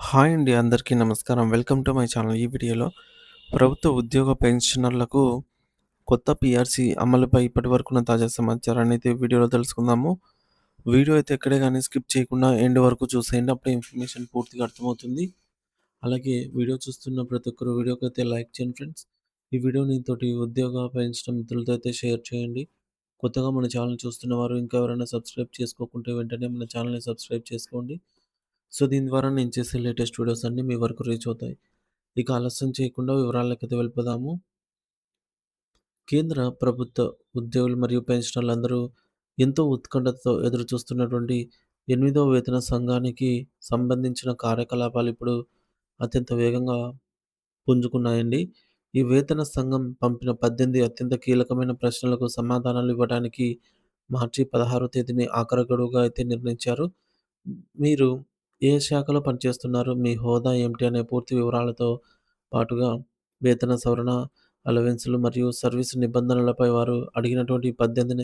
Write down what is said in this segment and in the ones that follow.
Hi అండి. అందరికీ నమస్కారం. Welcome to my channel. ఈ వీడియోలో ప్రభుత్వ ఉద్యోగ పెన్షనర్లకు కొత్త పీఆర్సీ అమలుపై ఇప్పటివరకున్న తాజా సమాచారాన్ని అయితే వీడియోలో తెలుసుకుందాము. వీడియో అయితే ఎక్కడే గాని స్కిప్ చేయకుండా ఎండ్ వరకు చూసేయండి. అప్పుడే ఇన్ఫర్మేషన్ పూర్తిగా అర్థమవుతుంది. అలాగే వీడియో చూస్తున్న ప్రతి ఒక్కరు వీడియోకైతే లైక్ చేయండి ఫ్రెండ్స్. ఈ వీడియోని తోటి ఉద్యోగ పెన్షన్ మిత్రులతో అయితే షేర్ చేయండి. కొత్తగా మన ఛానల్ చూస్తున్న వారు ఇంకా ఎవరైనా సబ్స్క్రైబ్ చేసుకోకుంటే వెంటనే మన ఛానల్‌ని సబ్స్క్రైబ్ చేసుకోండి. సో, దీని ద్వారా నేను చేసే లేటెస్ట్ వీడియోస్ అన్నీ మీ వరకు రీచ్ అవుతాయి. ఇక ఆలస్యం చేయకుండా వివరాలకైతే వెళ్ళిపోదాము. కేంద్ర ప్రభుత్వ ఉద్యోగులు మరియు పెన్షనర్లందరూ ఎంతో ఉత్కంఠతో ఎదురుచూస్తున్నటువంటి 8వ వేతన సంఘానికి సంబంధించిన కార్యకలాపాలు ఇప్పుడు అత్యంత వేగంగా పుంజుకున్నాయండి. ఈ వేతన సంఘం పంపిన 18 అత్యంత కీలకమైన ప్రశ్నలకు సమాధానాలు ఇవ్వడానికి మార్చి 16వ తేదీని ఆఖరి గడువుగా అయితే నిర్ణయించారు. మీరు ఏ శాఖలో పనిచేస్తున్నారు? మీ హోదా ఏమిటి? అనే పూర్తి వివరాలతో పాటుగా వేతన సవరణ, అలవెన్సులు మరియు సర్వీస్ నిబంధనలపై వారు అడిగినటువంటి 18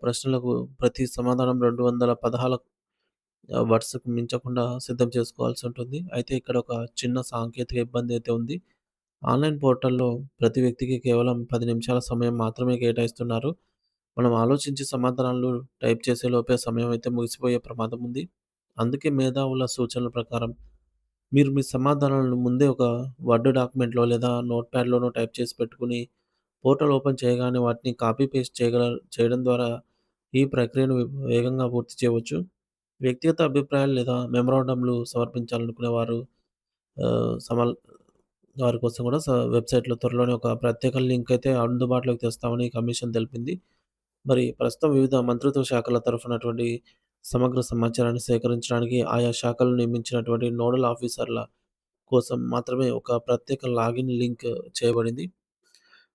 ప్రశ్నలకు ప్రతి సమాధానం 200 పదాల వర్డ్స్‌కు మించకుండా సిద్ధం చేసుకోవాల్సి ఉంటుంది. అయితే ఇక్కడ ఒక చిన్న సాంకేతిక ఇబ్బంది అయితే ఉంది. ఆన్‌లైన్ పోర్టల్‌లో ప్రతి వ్యక్తికి కేవలం 10 నిమిషాల సమయం మాత్రమే కేటాయిస్తున్నారు. మనం ఆలోచించి సమాధానాలు టైప్ చేసేలోపే సమయం అయితే ముగిసిపోయే ప్రమాదం ఉంది. అందుకే మేధావుల సూచనల ప్రకారం మీరు మీ సమాధానాలను ముందే ఒక వర్డ్ డాక్యుమెంట్‌లో లేదా నోట్‌ప్యాడ్‌లోనో టైప్ చేసి పెట్టుకొని, పోర్టల్ ఓపెన్ చేయగానే వాటిని కాపీ పేస్ట్ చేయడం ద్వారా ఈ ప్రక్రియను వేగంగా పూర్తి చేయవచ్చు. వ్యక్తిగత అభిప్రాయాలు లేదా మెమోరాండంలు సమర్పించాలనుకునే వారు సమల్ వారి కోసం కూడా వెబ్‌సైట్‌లో త్వరలోనే ఒక ప్రత్యేక లింక్ అయితే అందుబాటులోకి తెస్తామని కమిషన్ తెలిపింది. మరి ప్రస్తుతం వివిధ మంత్రిత్వ శాఖల తరఫునటువంటి సమగ్ర సమాచారాన్ని సేకరించడానికి ఆయా శాఖలు నియమించినటువంటి నోడల్ ఆఫీసర్ల కోసం మాత్రమే ఒక ప్రత్యేక లాగిన్ లింక్ చేయబడింది.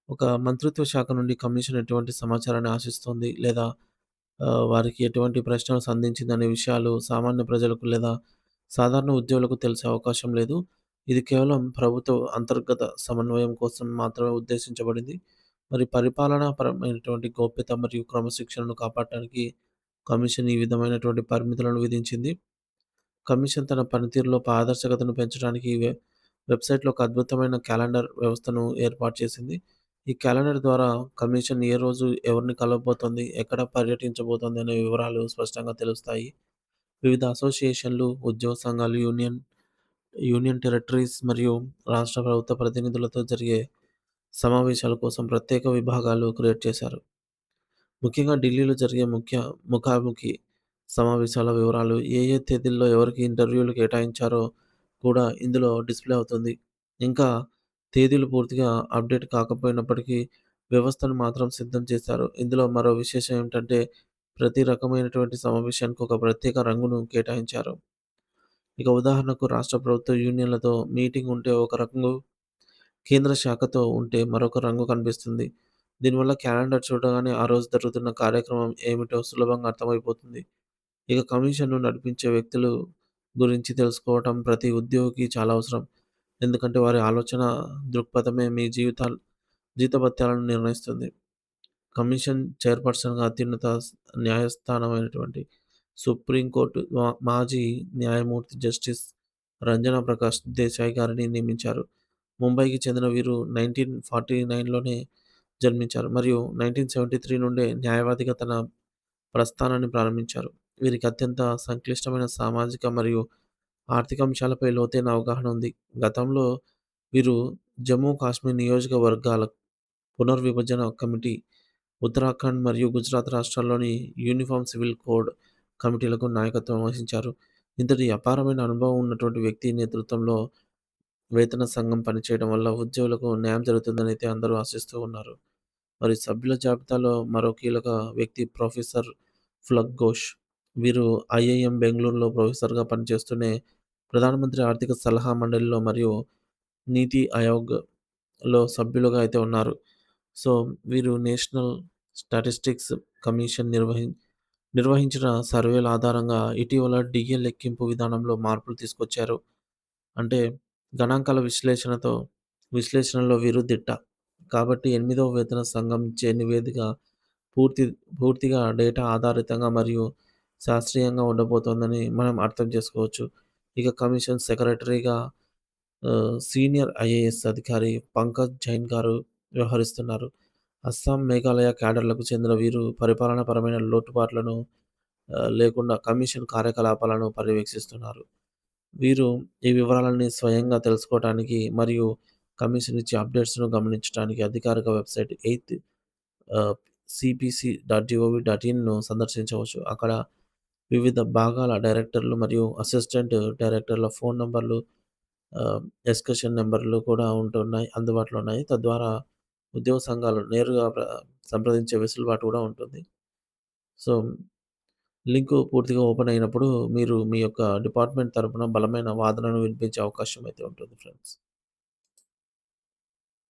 ఒక మంత్రిత్వ శాఖ నుండి కమిషన్ ఎటువంటి సమాచారాన్ని ఆశిస్తోంది లేదా వారికి ఎటువంటి ప్రశ్నలు సంధించిందనే విషయాలు సామాన్య ప్రజలకు లేదా సాధారణ ఉద్యోగులకు తెలిసే అవకాశం లేదు. ఇది కేవలం ప్రభుత్వ అంతర్గత సమన్వయం కోసం మాత్రమే ఉద్దేశించబడింది. మరి పరిపాలనా పరమైనటువంటి గోప్యత మరియు క్రమశిక్షణను కాపాడటానికి కమిషన్ ఈ విధమైనటువంటి పరిమితులను విధించింది. కమిషన్ తన పనితీరులో పారదర్శకతను పెంచడానికి వెబ్‌సైట్‌లో ఒక అద్భుతమైన క్యాలెండర్ వ్యవస్థను ఏర్పాటు చేసింది. ఈ క్యాలెండర్ ద్వారా కమిషన్ ఏ రోజు ఎవరిని కలవబోతోంది, ఎక్కడ పర్యటించబోతోంది అనే వివరాలు స్పష్టంగా తెలుస్తాయి. వివిధ అసోసియేషన్‌లు, ఉద్యోగ సంఘాలు, యూనియన్ టెరిటరీస్ మరియు రాష్ట్ర ప్రభుత్వ ప్రతినిధులతో జరిగే సమావేశాల కోసం ప్రత్యేక విభాగాలు క్రియేట్ చేశారు. ముఖ్యంగా ఢిల్లీలో జరిగే ముఖాముఖి సమావేశాల వివరాలు, ఏ ఏ తేదీల్లో ఎవరికి ఇంటర్వ్యూలు కేటాయించారో కూడా ఇందులో డిస్‌ప్లే అవుతుంది. ఇంకా తేదీలు పూర్తిగా అప్డేట్ కాకపోయినప్పటికీ వ్యవస్థను మాత్రం సిద్ధం చేశారు. ఇందులో మరో విశేషం ఏమిటంటే ప్రతి రకమైనటువంటి సమావేశానికి ఒక ప్రత్యేక రంగును కేటాయించారు. ఇక ఉదాహరణకు రాష్ట్ర ప్రభుత్వ యూనియన్‌లతో మీటింగ్ ఉంటే ఒక రంగు, కేంద్ర శాఖతో ఉంటే మరొక రంగు కనిపిస్తుంది. దీనివల్ల క్యాలెండర్ చూడగానే ఆ రోజు జరుగుతున్న కార్యక్రమం ఏమిటో సులభంగా అర్థమైపోతుంది. ఇక కమిషన్‌ను నడిపించే వ్యక్తులు గురించి తెలుసుకోవటం ప్రతి ఉద్యోగికి చాలా అవసరం. ఎందుకంటే వారి ఆలోచన దృక్పథమే మీ జీతభత్యాలను నిర్ణయిస్తుంది. కమిషన్ చైర్పర్సన్‌గా అత్యున్నత న్యాయస్థానమైనటువంటి సుప్రీంకోర్టు మాజీ న్యాయమూర్తి జస్టిస్ రంజనా ప్రకాష్ దేశాయ్ గారిని నియమించారు. ముంబైకి చెందిన వీరు 1949లోనే జన్మించారు మరియు 1973 నుండే న్యాయవాదిగా తన ప్రస్థానాన్ని ప్రారంభించారు. వీరికి అత్యంత సంక్లిష్టమైన సామాజిక మరియు ఆర్థిక అంశాలపై లోతైన అవగాహన ఉంది. గతంలో వీరు జమ్మూ కాశ్మీర్ నియోజకవర్గాల పునర్విభజన కమిటీ, ఉత్తరాఖండ్ మరియు గుజరాత్ రాష్ట్రాల్లోని యూనిఫార్మ్ సివిల్ కోడ్ కమిటీలకు నాయకత్వం వహించారు. ఇంతటి అపారమైన అనుభవం ఉన్నటువంటి వ్యక్తి నేతృత్వంలో వేతన సంఘం పనిచేయడం వల్ల ఉద్యోగులకు న్యాయం జరుగుతుందనైతే అందరూ ఆశిస్తూ ఉన్నారు. మరి సభ్యుల జాబితాలో మరో కీలక వ్యక్తి ప్రొఫెసర్ ఫ్లగ్ ఘోష్. వీరు ఐఐఎం బెంగుళూరులో ప్రొఫెసర్‌గా పనిచేస్తూనే ప్రధానమంత్రి ఆర్థిక సలహా మండలిలో మరియు నీతి ఆయోగ్‌లో సభ్యులుగా అయితే ఉన్నారు. సో, వీరు నేషనల్ స్టాటిస్టిక్స్ కమిషన్ నిర్వహించిన సర్వేల ఆధారంగా ఇటీవల డిఏ లెక్కింపు విధానంలో మార్పులు తీసుకొచ్చారు. అంటే గణాంకాల విశ్లేషణలో వీరు దిట్ట. కాబట్టి 8వ వేతన సంఘం ఇచ్చే నివేదిక పూర్తి పూర్తిగా డేటా ఆధారితంగా మరియు శాస్త్రీయంగా ఉండబోతోందని మనం అర్థం చేసుకోవచ్చు. ఇక కమిషన్ సెక్రటరీగా సీనియర్ ఐఏఎస్ అధికారి పంకజ్ జైన్ గారు వ్యవహరిస్తున్నారు. అస్సాం, మేఘాలయ క్యాడర్‌లకు చెందిన వీరు పరిపాలనాపరమైన లోటుపాట్లను లేకుండా కమిషన్ కార్యకలాపాలను పర్యవేక్షిస్తున్నారు. వీరు ఈ వివరాలన్నీ స్వయంగా తెలుసుకోవటానికి మరియు కమిషన్ ఇచ్చే అప్డేట్స్‌ను గమనించడానికి అధికారిక వెబ్‌సైట్ ఆహ్, cpc.gov.inను సందర్శించవచ్చు. అక్కడ వివిధ భాగాల డైరెక్టర్లు మరియు అసిస్టెంట్ డైరెక్టర్ల ఫోన్ నంబర్లు, ఆహ్, ఎస్కషన్ నంబర్లు కూడా ఉంటున్నాయి. అందుబాటులో ఉన్నాయి. తద్వారా ఉద్యోగ సంఘాలు నేరుగా సంప్రదించే వెసులుబాటు కూడా ఉంటుంది. సో, లింకు పూర్తిగా ఓపెన్ అయినప్పుడు మీరు మీ యొక్క డిపార్ట్‌మెంట్ తరపున బలమైన వాదనను వినిపించే అవకాశం అయితే ఉంటుంది ఫ్రెండ్స్.